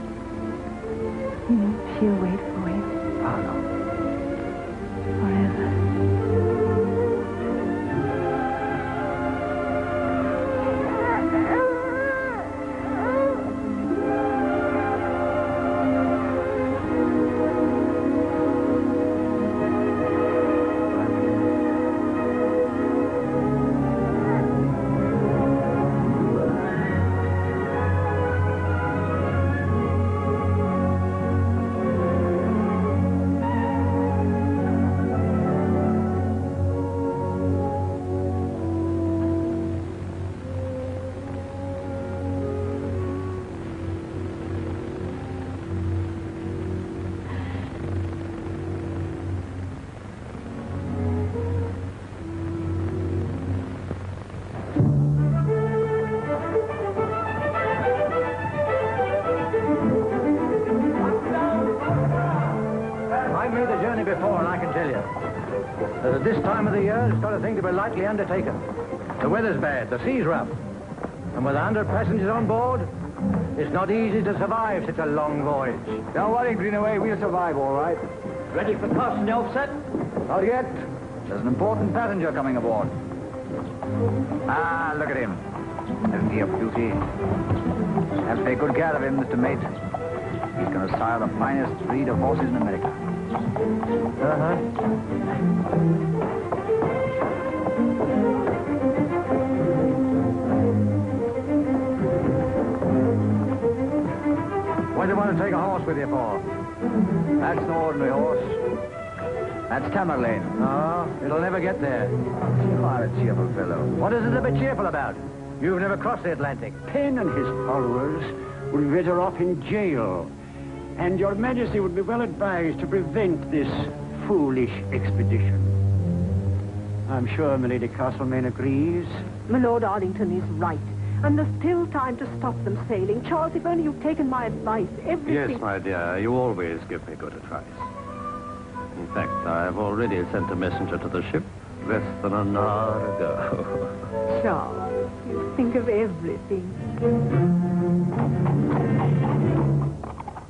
You mean she'll wait for you? How long? Forever. Before, and I can tell you that at this time of the year, it's not a thing to be lightly undertaken. The weather's bad, the sea's rough, and with 100 passengers on board, it's not easy to survive such a long voyage. Don't worry, Greenaway, we'll survive all right. Ready for casting offset? Not yet. There's an important passenger coming aboard. Ah, look at him. Isn't he a beauty? Have to take good care of him, Mr. Mate. He's going to sire the finest breed of horses in America. What do you want to take a horse with you for? That's an ordinary horse. That's Tamerlane. No, it'll never get there. You are a cheerful fellow. What is it to be cheerful about? You've never crossed the Atlantic. Penn and his followers will be better off in jail. And your Majesty would be well advised to prevent this foolish expedition. I'm sure Milady Castlemaine agrees. My Lord Arlington is right. And there's still time to stop them sailing. Charles, if only you'd taken my advice, everything... Yes, my dear, you always give me good advice. In fact, I've already sent a messenger to the ship less than an hour ago. Charles, you think of everything.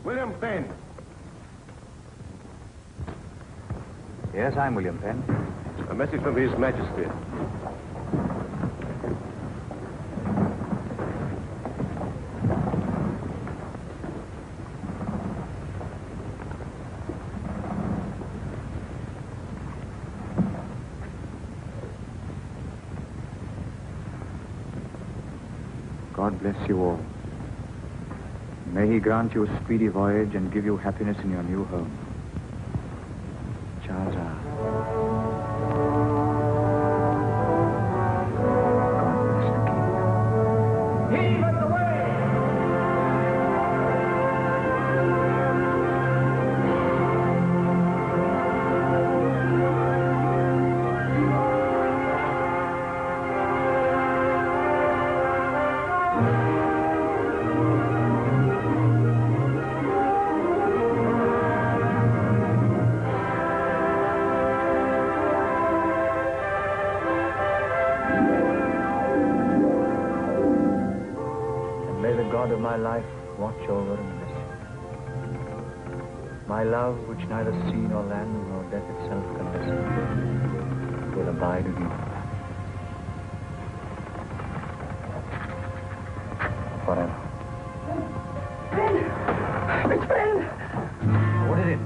William Penn. Yes, I'm William Penn. A message from His Majesty. God bless you all. May he grant you a speedy voyage and give you happiness in your new home. Charles R. Of my life, watch over and bless you. My love, which neither sea nor land nor death itself can lessen, will abide with you forever. Penn! It's Penn! What is it?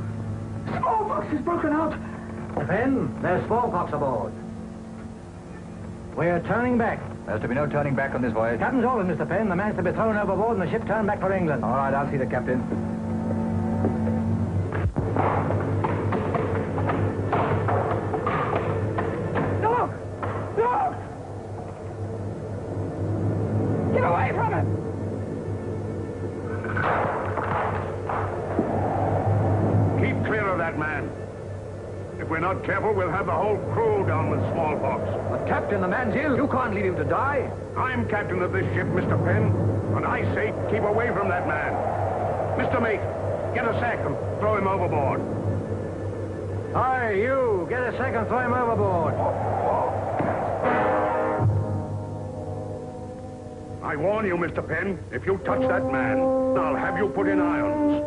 Smallpox has broken out. Penn, there's smallpox aboard. We're turning back. There's to be no turning back on this voyage. Captain's orders, Mr. Penn. The man's to be thrown overboard and the ship turned back for England. All right, I'll see the captain. Look! Look! Get away from him! Keep clear of that man. If we're not careful, we'll have the whole crew down with smallpox. But, Captain, the man's ill. You can't leave him to die. I'm captain of this ship, Mr. Penn, and I say keep away from that man. Mr. Mate, get a sack and throw him overboard. Hi, you. Get a sack and throw him overboard. I warn you, Mr. Penn, if you touch that man, I'll have you put in irons.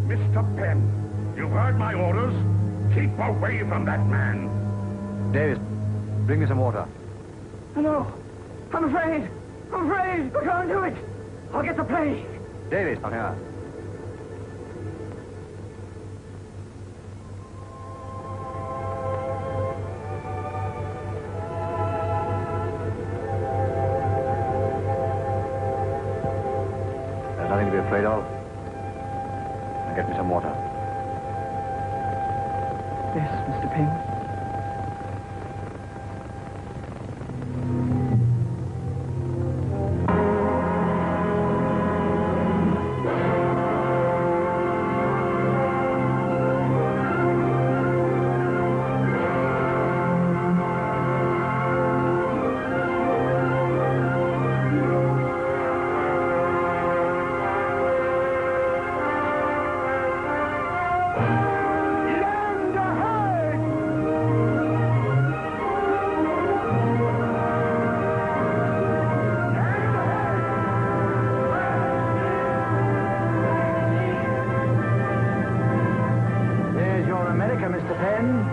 Mr. Penn, you've heard my orders. Keep away from that man. Davis, bring me some water. No, I'm afraid. I'm afraid. I can't do it. I'll get the plague. Davis, come here. There's nothing to be afraid of. Now get me some water. Yes, Mr. Penn. Mr. Penn.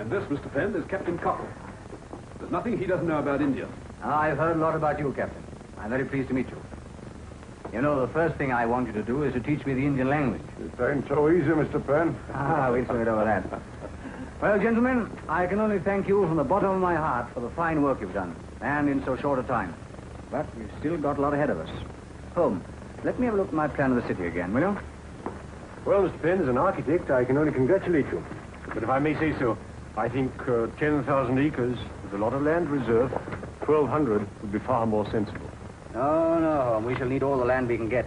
This, Mr. Penn, is Captain Cockrell. There's nothing he doesn't know about India. I've heard a lot about you, Captain. I'm very pleased to meet you. You know, the first thing I want you to do is to teach me the Indian language. It ain't so easy, Mr. Penn. We'll soon get over that. Well, gentlemen, I can only thank you from the bottom of my heart for the fine work you've done, and in so short a time. But we've still got a lot ahead of us. Holmes, let me have a look at my plan of the city again, will you? Well, Mr. Penn, as an architect, I can only congratulate you. But if I may say so, I think 10,000 acres with a lot of land reserve, 1,200 would be far more sensible. No, no. We shall need all the land we can get.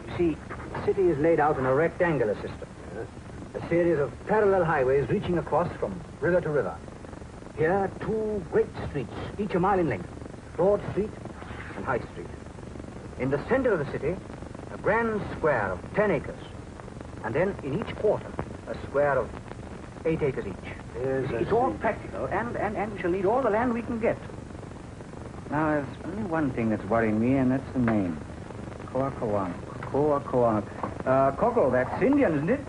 You see, the city is laid out in a rectangular system. A series of parallel highways reaching across from river to river. Here, two great streets, each a mile in length. Broad Street and High Street. In the center of the city, a grand square of 10 acres. And then in each quarter, a square of 8 acres each. It's all practical, and we shall need all the land we can get. Now, there's only one thing that's worrying me, and that's the name. Coacoan. Coco, that's Indian, isn't it?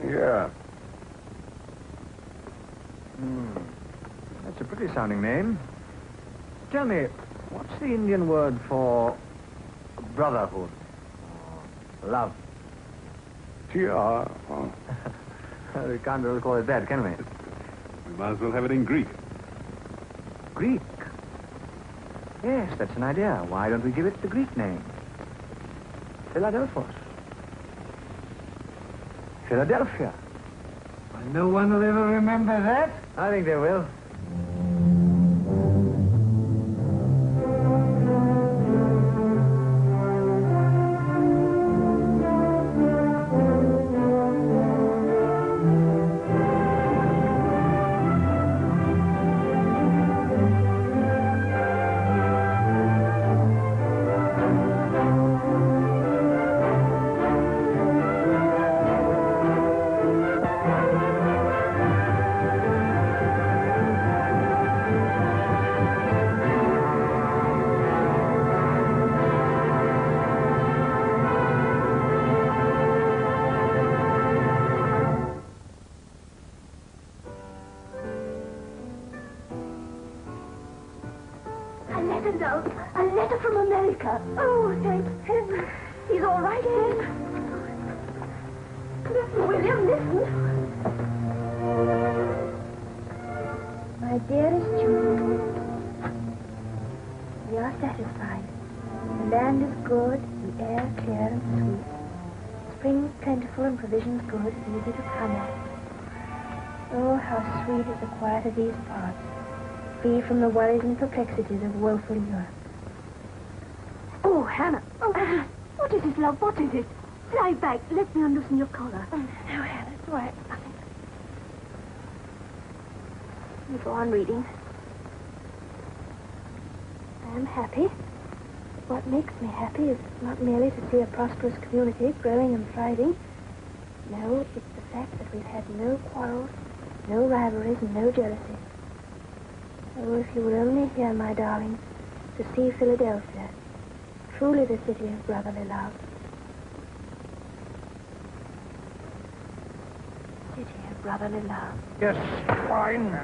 Yeah. That's a pretty sounding name. Tell me, what's the Indian word for brotherhood? Love. Tia. We can't really call it that, can we? We might as well have it in Greek. Greek? Yes, that's an idea. Why don't we give it the Greek name? Philadelphos. Philadelphia. Well, no one will ever remember that. I think they will. A letter from America. Oh, thank heaven. He's all right, Anne. Listen, William, listen. My dearest Julie, we are satisfied. The land is good, the air clear and sweet. Spring plentiful and provisions good, easy to come at. Oh, how sweet is the quiet of these parts, free from the worries and perplexities of woeful Europe. Oh, Hannah. Oh, what is it, love? What is it? Lie back. Let me unloosen your collar. No, Hannah, it's all right. Nothing. You go on reading. I am happy. What makes me happy is not merely to see a prosperous community growing and thriving. No, it's the fact that we've had no quarrels, no rivalries, and no jealousy. Oh, if you would only hear, my darling, to see Philadelphia, truly the city of brotherly love. City of brotherly love. Yes, fine.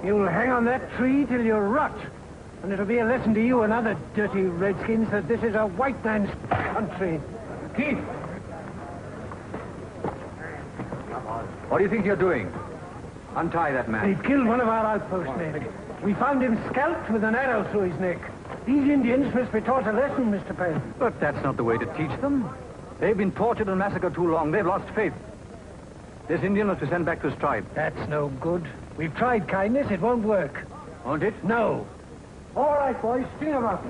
You'll hang on that tree till you rot. And it'll be a lesson to you and other dirty redskins that this is a white man's country. Keith! What do you think you're doing? Untie that man. He killed one of our outpost men. We found him scalped with an arrow through his neck. These Indians must be taught a lesson, Mr. Penn. But that's not the way to teach them. They've been tortured and massacred too long. They've lost faith. This Indian must be sent back to his tribe. That's no good. We've tried kindness. It won't work. Won't it? No. All right, boys. String him up.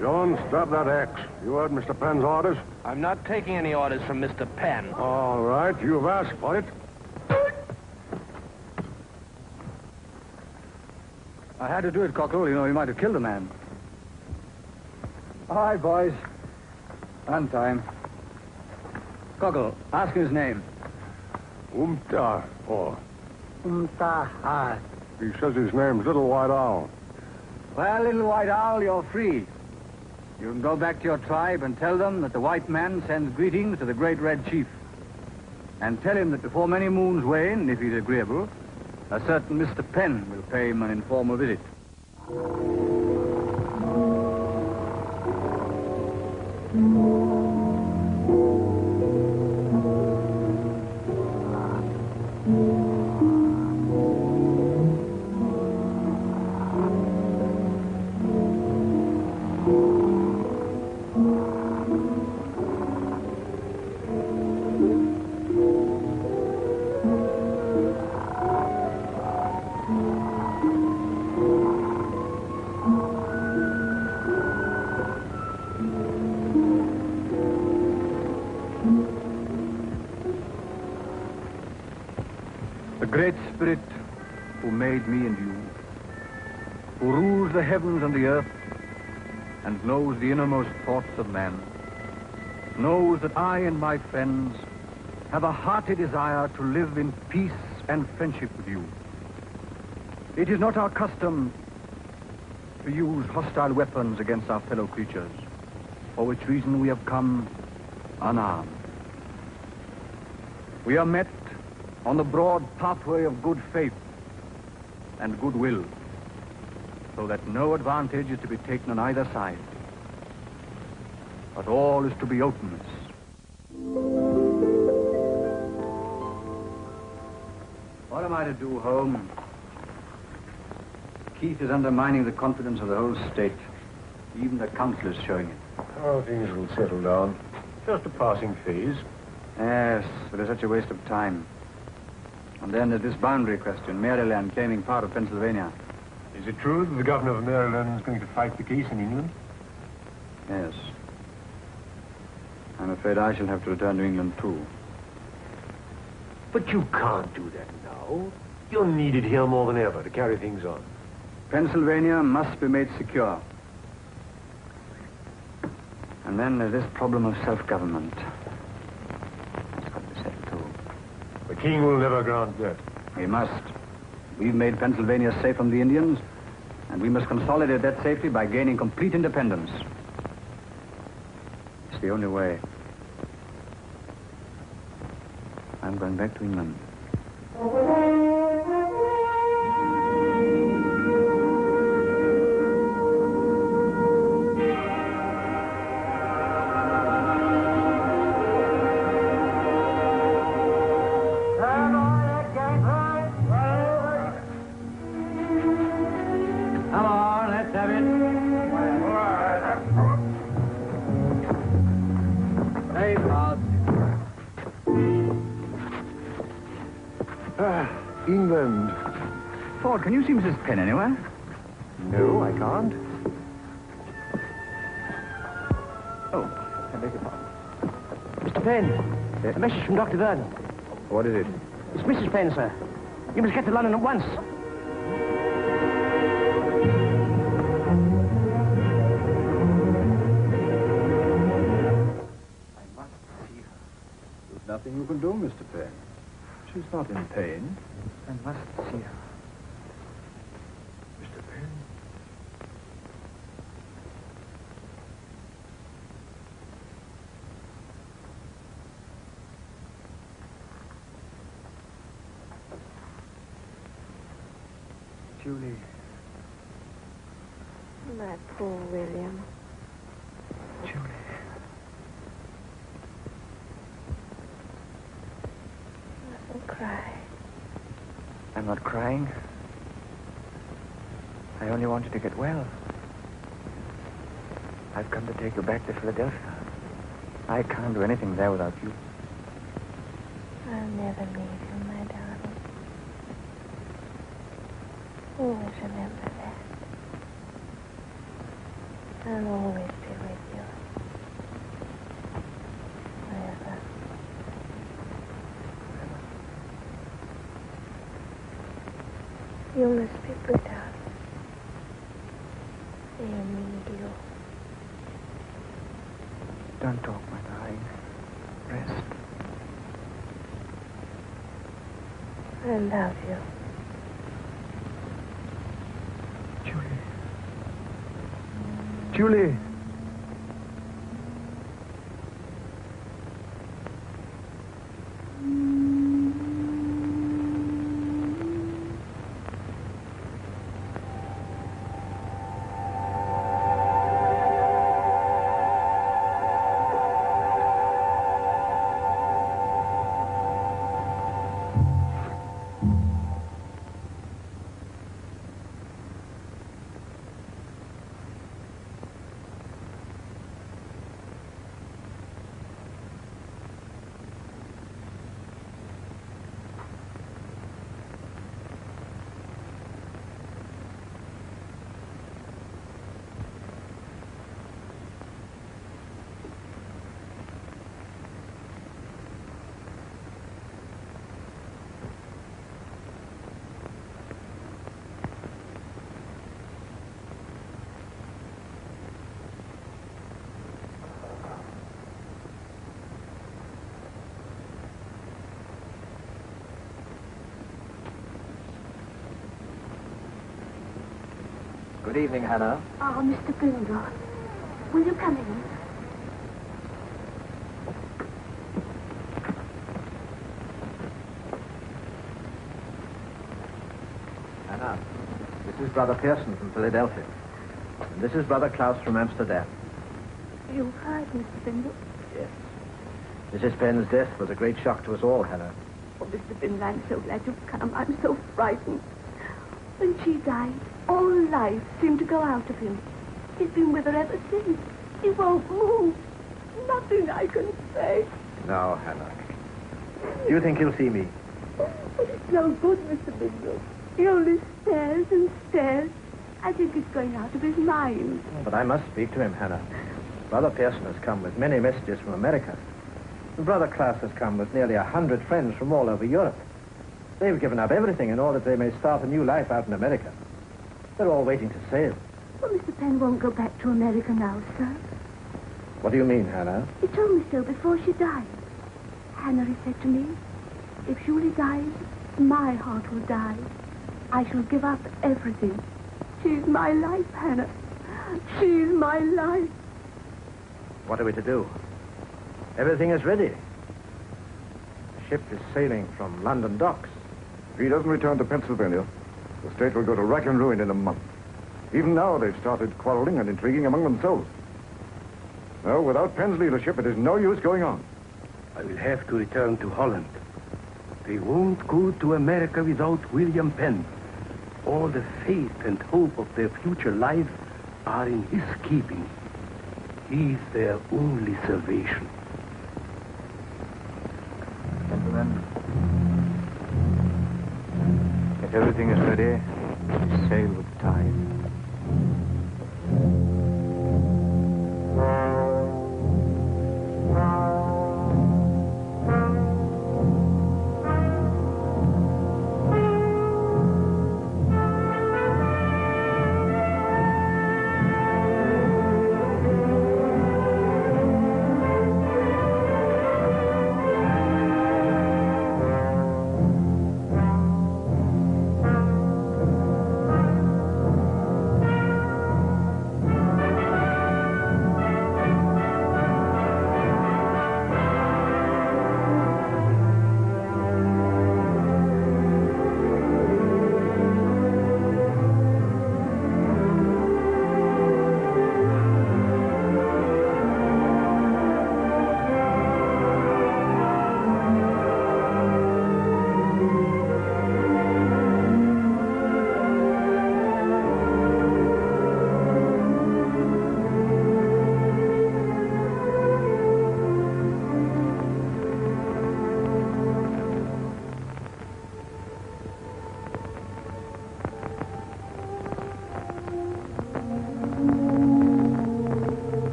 Jones, drop that axe. You heard Mr. Penn's orders? I'm not taking any orders from Mr. Penn. All right, you've asked for it. I had to do it, Cockrell. You know, he might have killed a man. All right, boys. On time. Cockrell, ask him his name. Umta. Oh, Umtaha. he says his name's Little White Owl. Well, Little White Owl, you're free. You can go back to your tribe and tell them that the white man sends greetings to the great Red Chief. And tell him that before many moons wane, if he's agreeable, a certain Mr. Penn will pay him an informal visit. The Great Spirit who made me and you, who rules the heavens and the earth, and knows the innermost thoughts of man, knows that I and my friends have a hearty desire to live in peace and friendship with you. It is not our custom to use hostile weapons against our fellow creatures, for which reason we have come unarmed. We are met on the broad pathway of good faith and goodwill, so that no advantage is to be taken on either side, but all is to be openness. What am I to do, Holmes? Keith is undermining the confidence of the whole state. Even the council is showing it. Oh, things will settle down. Just a passing phase. Yes, but it's such a waste of time. And then there's this boundary question, Maryland claiming part of Pennsylvania. Is it true that the governor of Maryland is going to fight the case in England? Yes. I'm afraid I shall have to return to England, too. But you can't do that now. You're needed here more than ever to carry things on. Pennsylvania must be made secure. And then there's this problem of self-government. That's got to be settled, too. The king will never grant that. We must. We've made Pennsylvania safe from the Indians, and we must consolidate that safety by gaining complete independence. It's the only way. I'm going back to England. England. Ford, can you see Mrs. Penn anywhere? No, I can't. Oh, I beg your pardon. Mr. Penn, a message from Dr. Vernon. What is it? It's Mrs. Penn, sir. You must get to London at once. I must see her. There's nothing you can do, Mr. Penn. She's not in pain. I must see her. Mr. Penn? Julie. My poor William. Julie. Don't cry. I'm not crying. I only want you to get well. I've come to take you back to Philadelphia. I can't do anything there without you. I'll never leave you, my darling. Always remember that. I'll always be with you. Forever. You must be good, darling. They need you. Don't talk, my darling. Rest. I love you. Julie. Good evening, Hannah. Oh, Mr. Bindle, will you come in? Hannah, this is Brother Pearson from Philadelphia. And this is Brother Klaus from Amsterdam. You've heard, Mr. Bindle? Yes. Mrs. Penn's death was a great shock to us all, Hannah. Oh, Mr. Bindle, I'm so glad you've come. I'm so frightened. When she died, all life seemed to go out of him. He's been with her ever since. He won't move. Nothing I can say. No, Hannah. Do you think he'll see me? But it's no good, Mr. Bindle. He only stares and stares. I think he's going out of his mind. But I must speak to him, Hannah. Brother Pearson has come with many messages from America. And Brother Klaus has come with nearly 100 friends from all over Europe. They've given up everything in order that they may start a new life out in America. They're all waiting to sail. Well, Mr. Penn won't go back to America now, sir. What do you mean, Hannah? He told me so before she died. Hannah, he said to me, if Julie dies, my heart will die. I shall give up everything. She's my life, Hannah. She's my life. What are we to do? Everything is ready. The ship is sailing from London docks. If he doesn't return to Pennsylvania, the state will go to rack and ruin in a month. Even now, they've started quarreling and intriguing among themselves. No, without Penn's leadership, it is no use going on. I will have to return to Holland. They won't go to America without William Penn. All the faith and hope of their future lives are in his keeping. He's their only salvation. Gentlemen, if everything is ready, we sail with the tide.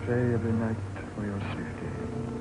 Pray every night for your safety.